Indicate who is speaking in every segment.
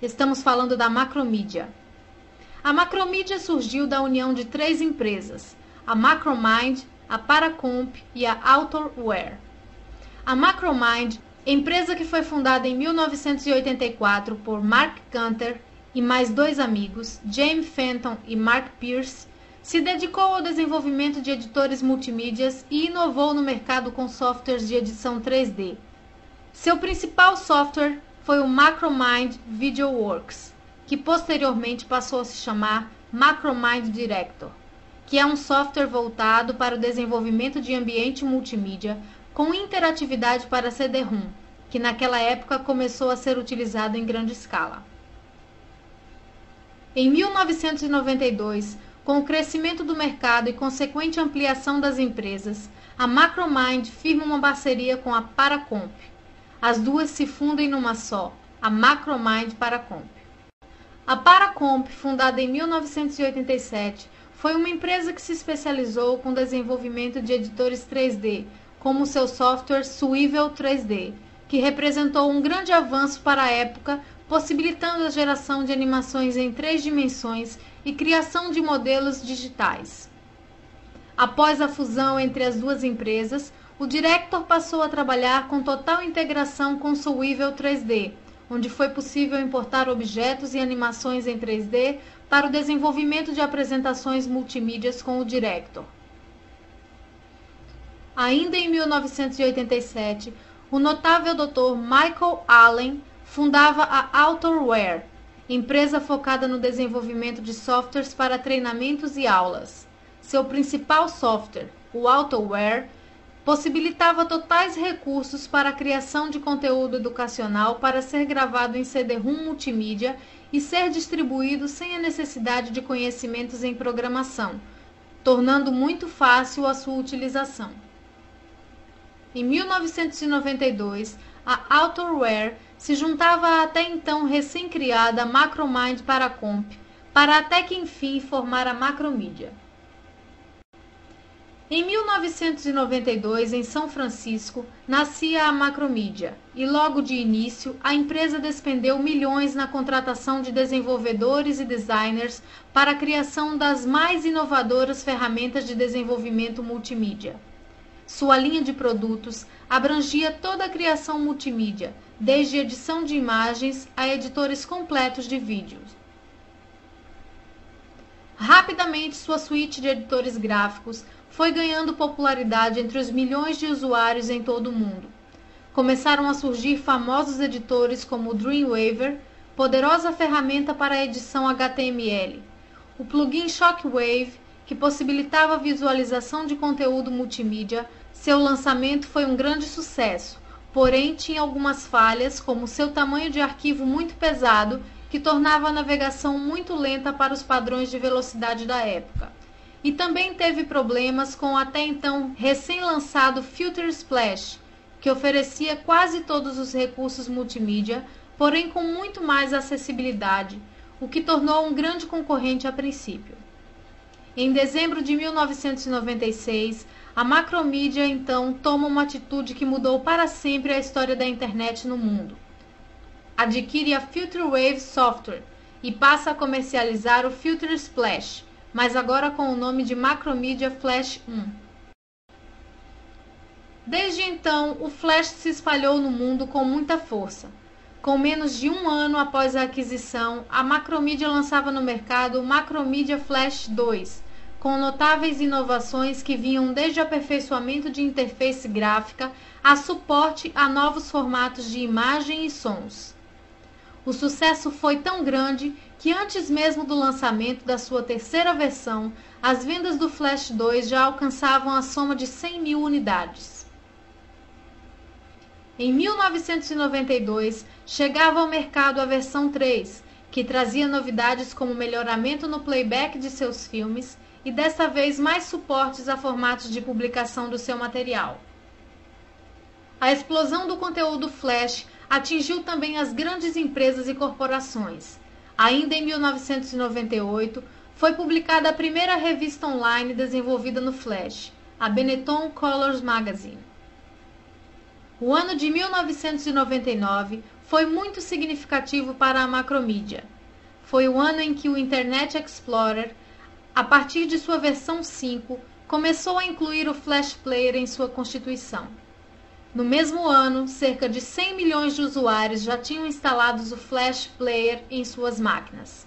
Speaker 1: Estamos falando da Macromedia. A Macromedia surgiu da união de 3 empresas, a Macromind, a Paracomp e a Outerwear. A Macromind, empresa que foi fundada em 1984 por Mark Gunter e mais 2 amigos, James Fenton e Mark Pierce, se dedicou ao desenvolvimento de editores multimídias e inovou no mercado com softwares de edição 3D. Seu principal software foi o Macromind VideoWorks, que posteriormente passou a se chamar Macromind Director, que é um software voltado para o desenvolvimento de ambiente multimídia com interatividade para CD-ROM, que naquela época começou a ser utilizado em grande escala. Em 1992, com o crescimento do mercado e consequente ampliação das empresas, a Macromind firma uma parceria com a Paracomp. As duas se fundem numa só, a Macromind Paracomp. A Paracomp, fundada em 1987, foi uma empresa que se especializou com o desenvolvimento de editores 3D, como o seu software Swivel 3D, que representou um grande avanço para a época, possibilitando a geração de animações em 3 dimensões e criação de modelos digitais. Após a fusão entre as duas empresas, o Director passou a trabalhar com total integração com Swivel 3D, onde foi possível importar objetos e animações em 3D para o desenvolvimento de apresentações multimídias com o Director. Ainda em 1987, o notável Dr. Michael Allen fundava a Outerwear, empresa focada no desenvolvimento de softwares para treinamentos e aulas. Seu principal software, o Outerwear, possibilitava totais recursos para a criação de conteúdo educacional para ser gravado em CD-ROM multimídia e ser distribuído sem a necessidade de conhecimentos em programação, tornando muito fácil a sua utilização. Em 1992, a Outerwear se juntava à até então recém-criada Macromind Paracomp, para até que enfim formar a Macromedia. Em 1992, em São Francisco, nascia a Macromedia e logo de início a empresa despendeu milhões na contratação de desenvolvedores e designers para a criação das mais inovadoras ferramentas de desenvolvimento multimídia. Sua linha de produtos abrangia toda a criação multimídia, desde edição de imagens a editores completos de vídeos. Rapidamente, sua suíte de editores gráficos foi ganhando popularidade entre os milhões de usuários em todo o mundo. Começaram a surgir famosos editores como o Dreamweaver, poderosa ferramenta para a edição HTML, o plugin Shockwave, que possibilitava a visualização de conteúdo multimídia. Seu lançamento foi um grande sucesso, porém tinha algumas falhas, como seu tamanho de arquivo muito pesado, que tornava a navegação muito lenta para os padrões de velocidade da época. E também teve problemas com o até então recém-lançado Filter Splash, que oferecia quase todos os recursos multimídia, porém com muito mais acessibilidade, o que tornou um grande concorrente a princípio. Em dezembro de 1996, a Macromedia então toma uma atitude que mudou para sempre a história da internet no mundo. Adquire a Filterwave Software e passa a comercializar o Filter Splash, mas agora com o nome de Macromedia Flash 1. Desde então, o Flash se espalhou no mundo com muita força. Com menos de 1 ano após a aquisição, a Macromedia lançava no mercado o Macromedia Flash 2, com notáveis inovações que vinham desde o aperfeiçoamento de interface gráfica a suporte a novos formatos de imagem e sons. O sucesso foi tão grande que antes mesmo do lançamento da sua terceira versão, as vendas do Flash 2 já alcançavam a soma de 100 mil unidades. Em 1992, chegava ao mercado a versão 3, que trazia novidades como melhoramento no playback de seus filmes e dessa vez mais suportes a formatos de publicação do seu material. A explosão do conteúdo Flash atingiu também as grandes empresas e corporações. Ainda em 1998, foi publicada a primeira revista online desenvolvida no Flash, a Benetton Colors Magazine. O ano de 1999 foi muito significativo para a Macromedia. Foi o ano em que o Internet Explorer, a partir de sua versão 5, começou a incluir o Flash Player em sua constituição. No mesmo ano, cerca de 100 milhões de usuários já tinham instalados o Flash Player em suas máquinas.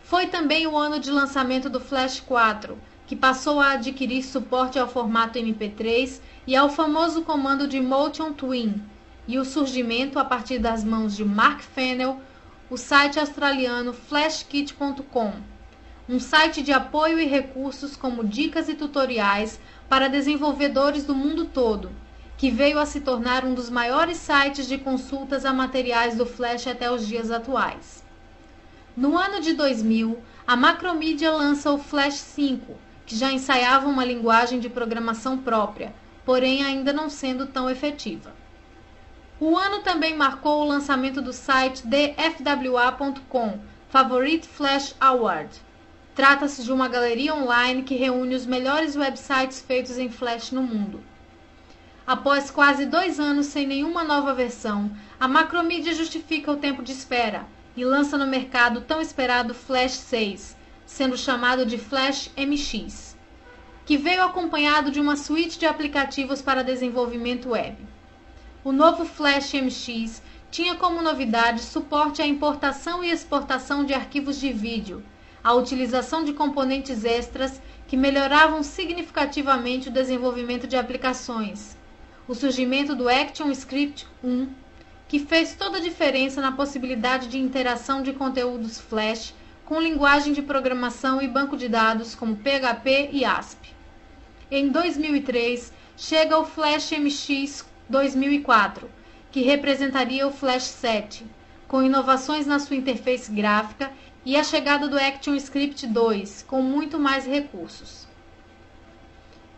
Speaker 1: Foi também o ano de lançamento do Flash 4, que passou a adquirir suporte ao formato MP3 e ao famoso comando de Motion Twin, e o surgimento, a partir das mãos de Mark Fennell, o site australiano flashkit.com, um site de apoio e recursos como dicas e tutoriais para desenvolvedores do mundo todo, que veio a se tornar um dos maiores sites de consultas a materiais do Flash até os dias atuais. No ano de 2000, a Macromedia lança o Flash 5, que já ensaiava uma linguagem de programação própria, porém ainda não sendo tão efetiva. O ano também marcou o lançamento do site thefwa.com, Favorite Flash Award. Trata-se de uma galeria online que reúne os melhores websites feitos em Flash no mundo. Após quase 2 anos sem nenhuma nova versão, a Macromedia justifica o tempo de espera e lança no mercado o tão esperado Flash 6, sendo chamado de Flash MX, que veio acompanhado de uma suíte de aplicativos para desenvolvimento web. O novo Flash MX tinha como novidade suporte à importação e exportação de arquivos de vídeo, a utilização de componentes extras que melhoravam significativamente o desenvolvimento de aplicações, o surgimento do ActionScript 1, que fez toda a diferença na possibilidade de interação de conteúdos Flash com linguagem de programação e banco de dados como PHP e ASP. Em 2003, chega o Flash MX 2004, que representaria o Flash 7, com inovações na sua interface gráfica e a chegada do ActionScript 2, com muito mais recursos.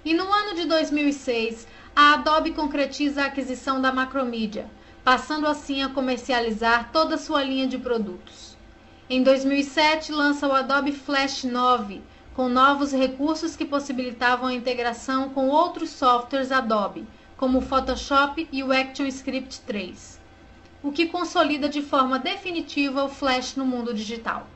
Speaker 1: E no ano de 2006, a Adobe concretiza a aquisição da Macromedia, passando assim a comercializar toda a sua linha de produtos. Em 2007, lança o Adobe Flash 9, com novos recursos que possibilitavam a integração com outros softwares Adobe, como o Photoshop e o ActionScript 3, o que consolida de forma definitiva o Flash no mundo digital.